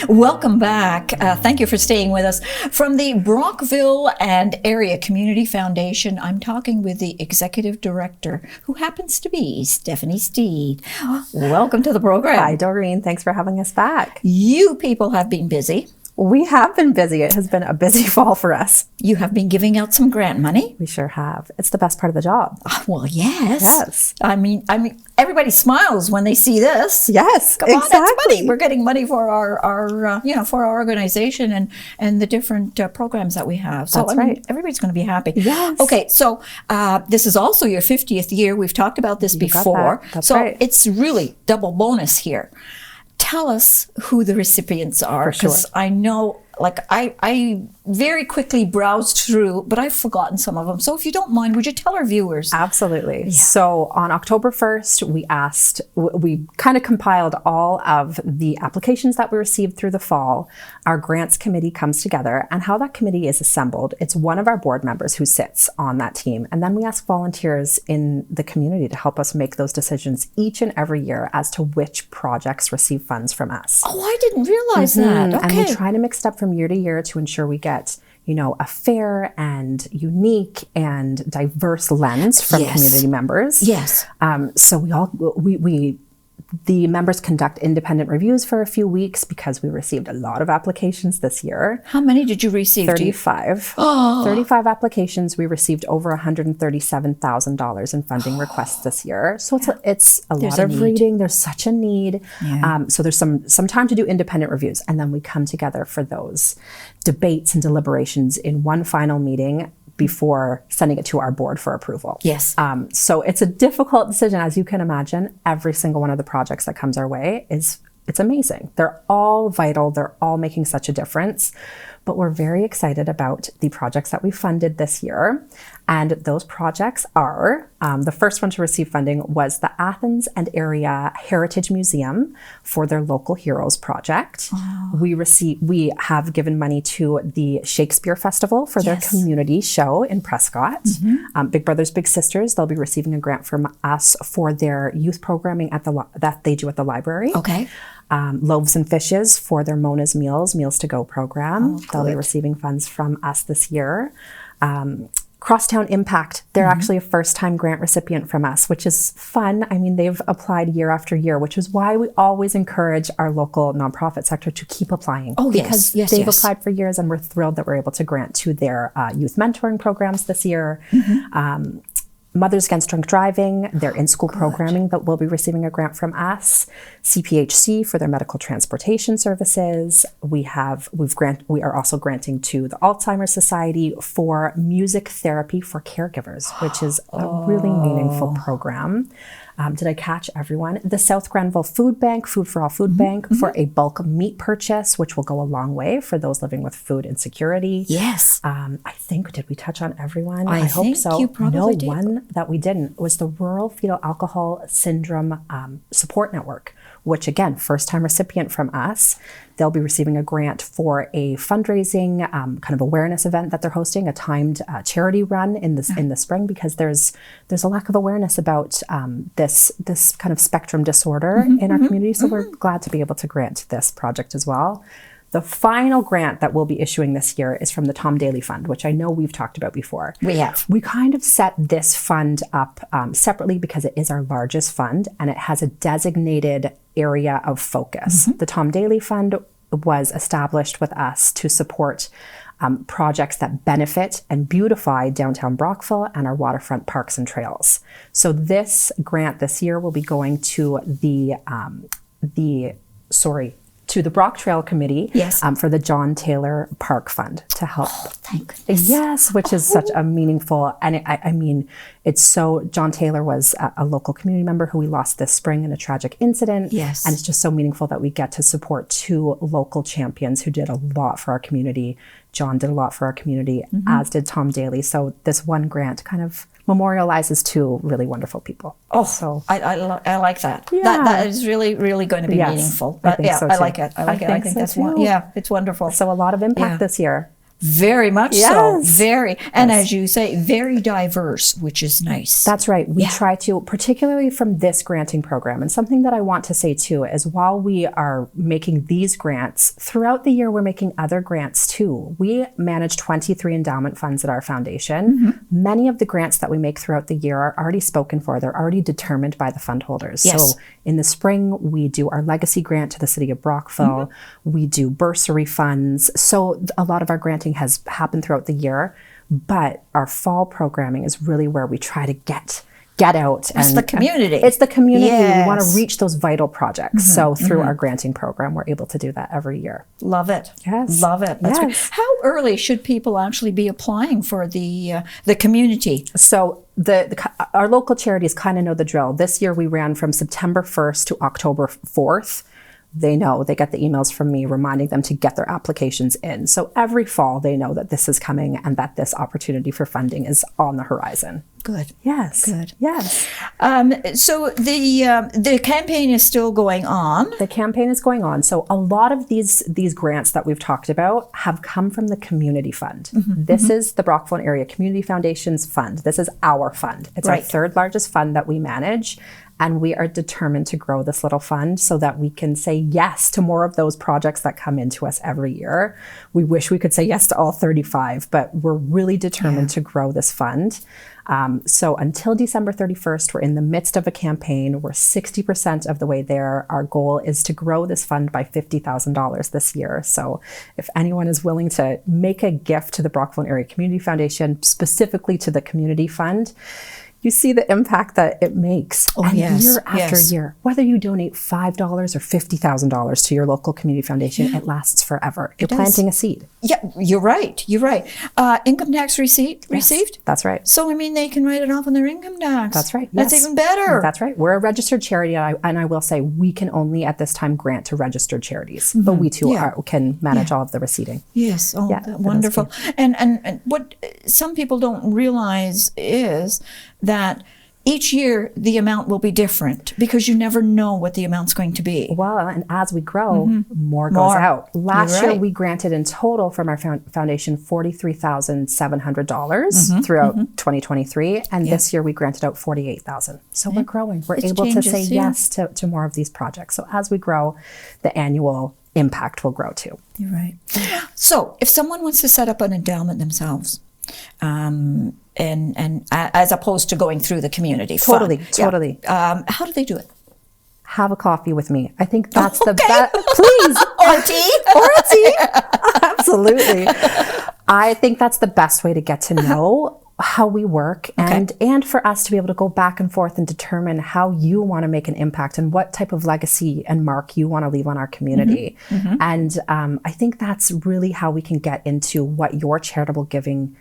Welcome back. Thank you for staying with us. From the Brockville and Area Community Foundation, I'm talking with the Executive Director, who happens to be Stephanie Steed. Welcome to the program. Hi, Doreen. Thanks for having us back. You people have been busy. We have been busy. It has been a busy fall for us. You have been giving out some grant money. We sure have. It's the best part of the job. Well, yes. Yes. I mean, everybody smiles when they see this. Yes, Come on, exactly. that's money. We're getting money for our for our organization and the different programs that we have. So That's right. Everybody's going to be happy. Yes. Okay, so this is also your 50th year. We've talked about this before. That's so right. It's really double bonus here. Tell us who the recipients are, because I know, I very quickly browsed through, but I've forgotten some of them. So if you don't mind, would you tell our viewers? Absolutely. Yeah. So on October 1st, we kind of compiled all of the applications that we received through the fall. Our grants committee comes together, and how that committee is assembled, it's one of our board members who sits on that team. And then we ask volunteers in the community to help us make those decisions each and every year as to which projects receive funds from us. Oh, I didn't realize that. Okay. And we try to mix it up from year to year to ensure we get a fair and unique and diverse lens from community members. Yes. So the members conduct independent reviews for a few weeks because we received a lot of applications this year. How many did you receive? 35. 35 applications. We received over $137,000 in funding requests this year. So it's a lot of reading. There's such a need. Yeah. So there's some time to do independent reviews. And then we come together for those debates and deliberations in one final meeting before sending it to our board for approval. Yes. So it's a difficult decision, as you can imagine. Every single one of the projects that comes our way it's amazing. They're all vital. They're all making such a difference. But we're very excited about the projects that we funded this year. And those projects are, the first one to receive funding was the Athens and Area Heritage Museum for their Local Heroes project. Oh. We have given money to the Shakespeare Festival for their community show in Prescott. Mm-hmm. Big Brothers Big Sisters, they'll be receiving a grant from us for their youth programming that they do at the library. Okay. Loaves and Fishes for their Mona's Meals to Go program. Oh, they'll be receiving funds from us this year. Crosstown Impact, they're actually a first-time grant recipient from us, which is fun. I mean, they've applied year after year, which is why we always encourage our local nonprofit sector to keep applying. Oh, because they've applied for years, and we're thrilled that we're able to grant to their youth mentoring programs this year. Mm-hmm. Mothers Against Drunk Driving, their in-school programming that will be receiving a grant from us. CPHC for their medical transportation services. We are also granting to the Alzheimer's Society for music therapy for caregivers, which is a really meaningful program. Did I catch everyone? The South Granville Food Bank, Food for All Food Bank, for a bulk meat purchase, which will go a long way for those living with food insecurity. Yes. I think, did we touch on everyone? I hope so. You probably did. One that we didn't was the Rural Fetal Alcohol Syndrome Support Network, which again, first-time recipient from us. They'll be receiving a grant for a fundraising kind of awareness event that they're hosting, a timed charity run in the spring, because there's a lack of awareness about this kind of spectrum disorder in our community. So we're glad to be able to grant this project as well. The final grant that we'll be issuing this year is from the Tom Daly Fund, which I know we've talked about before. We have. We kind of set this fund up separately because it is our largest fund and it has a designated area of focus. The Tom Daly Fund was established with us to support projects that benefit and beautify downtown Brockville and our waterfront parks and trails. So this grant this year will be going to the Brock Trail Committee for the John Taylor Park Fund to help. Oh, thank goodness. Yes, which is such a meaningful, and it's so, John Taylor was a local community member who we lost this spring in a tragic incident. Yes. And it's just so meaningful that we get to support two local champions who did a lot for our community. John did a lot for our community, as did Tom Daly. So this one grant kind of memorializes two really wonderful people. Oh, so I like that. Yeah. That is really, really going to be meaningful. I think so too. I like it. I think that's one. Yeah, it's wonderful. So a lot of impact this year. Very much so. Yes. Very. And as you say, very diverse, which is nice. That's right. We try to, particularly from this granting program, and something that I want to say too is while we are making these grants, throughout the year we're making other grants too. We manage 23 endowment funds at our foundation. Many of the grants that we make throughout the year are already spoken for. They're already determined by the fund holders. Yes. So in the spring, we do our legacy grant to the city of Brockville. We do bursary funds. So a lot of our granting has happened throughout the year, but our fall programming is really where we try to get out. It's the community. It's the community. Yes. We want to reach those vital projects. So through our granting program, we're able to do that every year. Love it. Yes. Love it. That's great. Yes. How early should people actually be applying for the community? So our local charities kind of know the drill. This year we ran from September 1st to October 4th. They know, they get the emails from me reminding them to get their applications in. So every fall they know that this is coming and that this opportunity for funding is on the horizon. Good. Yes. Good. Yes. So the campaign is still going on. The campaign is going on. So a lot of these grants that we've talked about have come from the community fund. This is the Brockville Area Community Foundation's fund. This is our fund. It's our third largest fund that we manage. And we are determined to grow this little fund so that we can say yes to more of those projects that come into us every year. We wish we could say yes to all 35, but we're really determined to grow this fund. So until December 31st, we're in the midst of a campaign. We're 60% of the way there. Our goal is to grow this fund by $50,000 this year. So if anyone is willing to make a gift to the Brockville Area Community Foundation, specifically to the community fund, you see the impact that it makes year after year. Whether you donate $5 or $50,000 to your local community foundation, it lasts forever. You're planting a seed. Yeah, you're right. You're right. Income tax received? That's right. So, I mean, they can write it off on their income tax. That's right. That's even better. That's right. We're a registered charity, and I will say we can only at this time grant to registered charities, but we too can manage all of the receipting. Yes. Oh, wonderful. And what some people don't realize is that each year the amount will be different because you never know what the amount's going to be. Well, and as we grow, more goes out. Last year we granted in total from our foundation $43,700 throughout 2023, and this year we granted out $48,000. So we're growing. We're able to say yes to more of these projects. So as we grow, the annual impact will grow too. You're right. So if someone wants to set up an endowment themselves, and as opposed to going through the community Totally. how do they do it? Have a coffee with me. I think that's the best. Please. Or a tea. Or a tea. Absolutely. I think that's the best way to get to know how we work and for us to be able to go back and forth and determine how you want to make an impact and what type of legacy and mark you want to leave on our community. And I think that's really how we can get into what your charitable giving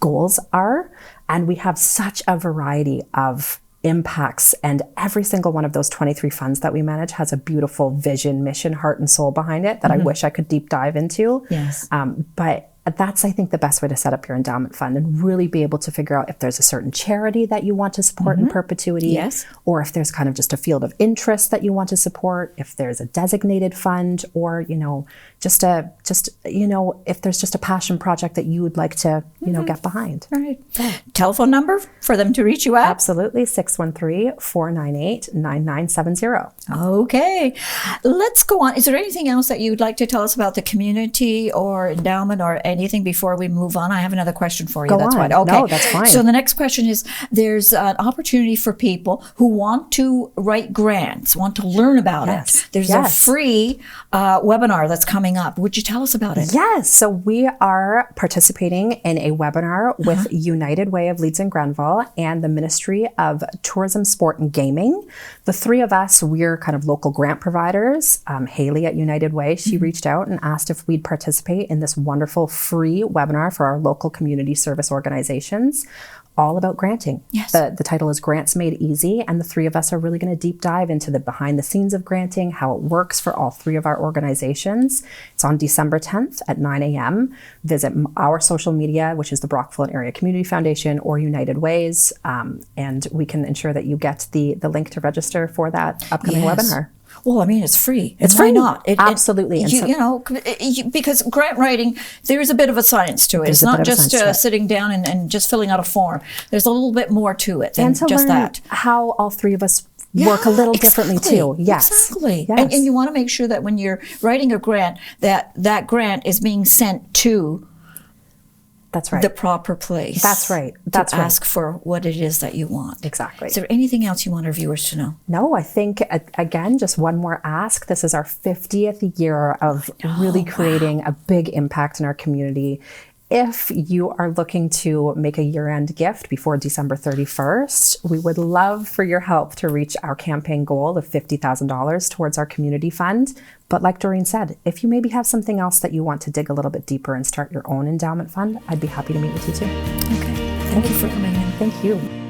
goals are. And we have such a variety of impacts, and every single one of those 23 funds that we manage has a beautiful vision, mission, heart, and soul behind it that I wish I could deep dive into. Yes. But that's, I think, the best way to set up your endowment fund and really be able to figure out if there's a certain charity that you want to support in perpetuity, or if there's kind of just a field of interest that you want to support, if there's a designated fund, or, if there's just a passion project that you would like to, get behind. Right. Telephone number for them to reach you at? Absolutely. 613-498-9970. Okay. Let's go on. Is there anything else that you'd like to tell us about the community or endowment or anything before we move on? I have another question for you. Go that's on. fine. Okay. No, that's fine. So the next question is, there's an opportunity for people who want to write grants, want to learn about it. There's a free webinar that's coming up. Would you tell us about it? Yes. So we are participating in a webinar with United Way of Leeds and Grenville and the Ministry of Tourism, Sport and Gaming. The three of us, we're kind of local grant providers. Haley at United Way, she reached out and asked if we'd participate in this wonderful free webinar for our local community service organizations, all about granting. Yes. The title is Grants Made Easy, and the three of us are really going to deep dive into the behind the scenes of granting, how it works for all three of our organizations. It's on December 10th at 9 a.m. Visit our social media, which is the Brockville Area Community Foundation or United Ways, and we can ensure that you get the link to register for that upcoming webinar. Well, I mean, it's free. It's Why free. not? Absolutely. And Because grant writing, there is a bit of a science to it. It's not just sitting down and just filling out a form. There's a little bit more to it than and to just learn that. how all three of us work a little differently too. Yes. Exactly. Yes. And you want to make sure that when you're writing a grant, that grant is being sent to That's right. the proper place. That's right. That's to right. ask for what it is that you want. Exactly. Is there anything else you want our viewers to know? No, I think, again, just one more ask. This is our 50th year of really creating a big impact in our community. If you are looking to make a year-end gift before December 31st, we would love for your help to reach our campaign goal of $50,000 towards our community fund. But like Doreen said, if you maybe have something else that you want to dig a little bit deeper and start your own endowment fund, I'd be happy to meet with you too. Okay. Thank you for coming in. Thank you.